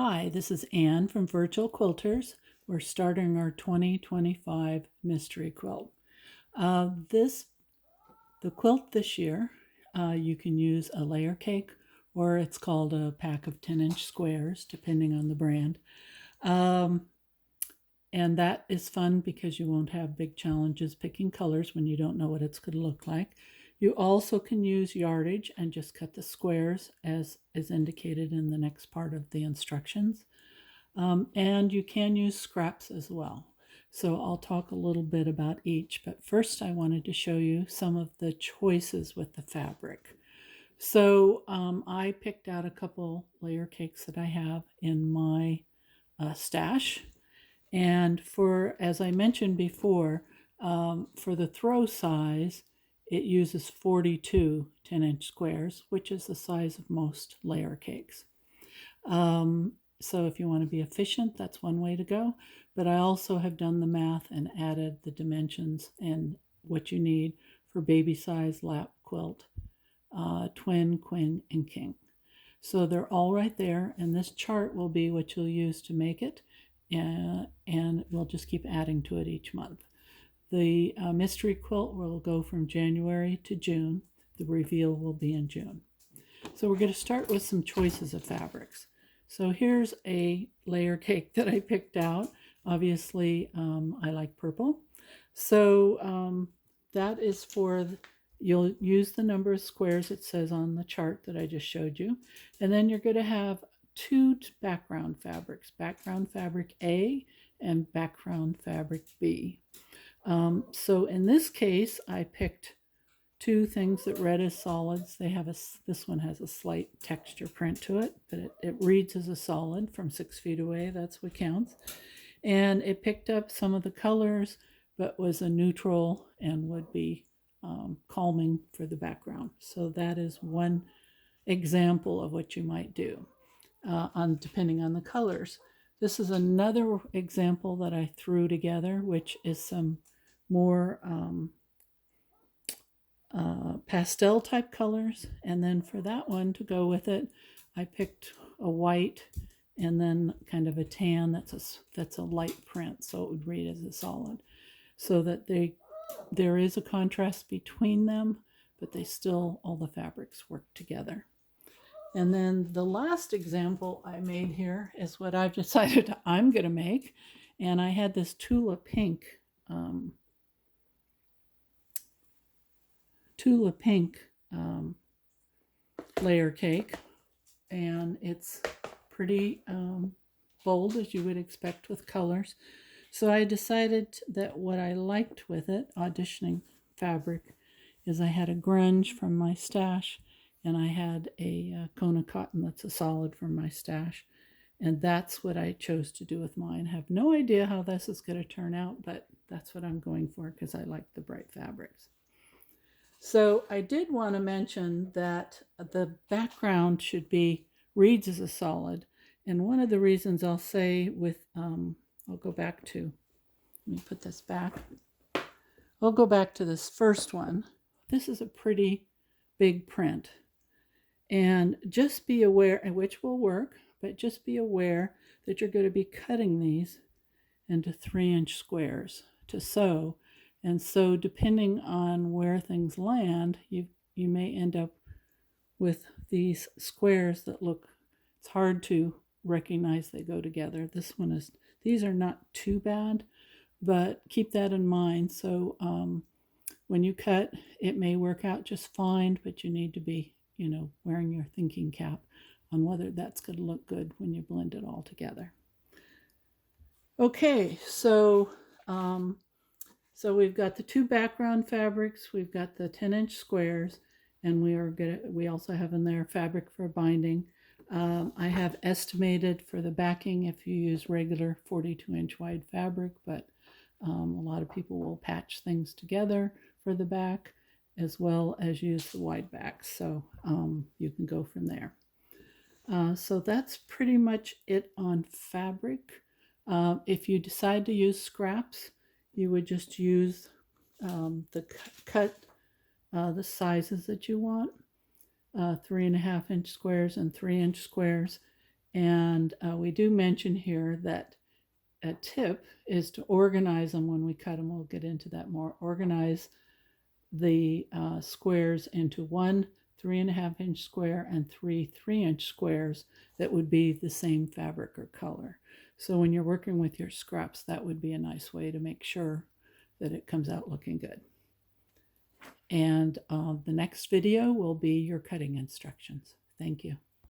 Hi, this is Anne from Virtual Quilters. We're starting our 2025 Mystery Quilt. The quilt this year, you can use a layer cake, or it's called a pack of 10-inch squares, depending on the brand. And that is fun because you won't have big challenges picking colors when you don't know what it's going to look like. You also can use yardage and just cut the squares as is indicated in the next part of the instructions. And you can use scraps as well. So I'll talk a little bit about each, but first I wanted to show you some of the choices with the fabric. So I picked out a couple layer cakes that I have in my stash. And for, as I mentioned before, for the throw size, it uses 42 10-inch squares, which is the size of most layer cakes. So if you want to be efficient, that's one way to go. But I also have done the math and added the dimensions and what you need for baby size lap quilt, twin, queen, and king. So they're all right there, and this chart will be what you'll use to make it, and we'll just keep adding to it each month. The mystery quilt will go from January to June. The reveal will be in June. So we're going to start with some choices of fabrics. So here's a layer cake that I picked out. Obviously, I like purple. So that is for, you'll use the number of squares it says on the chart that I just showed you. And then you're going to have two background fabrics, background fabric A and background fabric B. So in this case, I picked two things that read as solids. They have this one has a slight texture print to it, but it reads as a solid from 6 feet away. That's what counts. And it picked up some of the colors, but was a neutral and would be calming for the background. So that is one example of what you might do depending on the colors. This is another example that I threw together, which is some more pastel type colors, and then for that one to go with it, I picked a white and then kind of a tan that's a light print, so it would read as a solid, so that there is a contrast between them, but they still, all the fabrics work together. And then the last example I made here is what I've decided I'm going to make, and I had this Tula Pink layer cake, and it's pretty bold, as you would expect with colors. So I decided that what I liked with it, auditioning fabric, is I had a grunge from my stash, and I had a Kona cotton that's a solid from my stash, and that's what I chose to do with mine. I have no idea how this is going to turn out, but that's what I'm going for because I like the bright fabrics. So I did want to mention that the background should be reads as a solid. And one of the reasons I'll say with, I'll go back to, let me put this back. I'll go back to this first one. This is a pretty big print. And just be aware, which will work, but just be aware that you're going to be cutting these into 3-inch squares to sew. And so depending on where things land, you may end up with these squares that look, it's hard to recognize they go together. This one is, these are not too bad, but keep that in mind. So when you cut, it may work out just fine, but you need to be, wearing your thinking cap on whether that's going to look good when you blend it all together. Okay, so we've got the two background fabrics, we've got the 10-inch squares, and we also have in there fabric for binding. I have estimated for the backing if you use regular 42-inch wide fabric, but a lot of people will patch things together for the back as well as use the wide back. So you can go from there. So that's pretty much it on fabric. If you decide to use scraps, you would just use the sizes that you want, 3.5-inch squares and 3-inch squares, And we do mention here that a tip is to organize them when we cut them. We'll get into that more. Organize the squares into one 3.5-inch square and three 3-inch squares that would be the same fabric or color. So when you're working with your scraps, that would be a nice way to make sure that it comes out looking good. And the next video will be your cutting instructions. Thank you.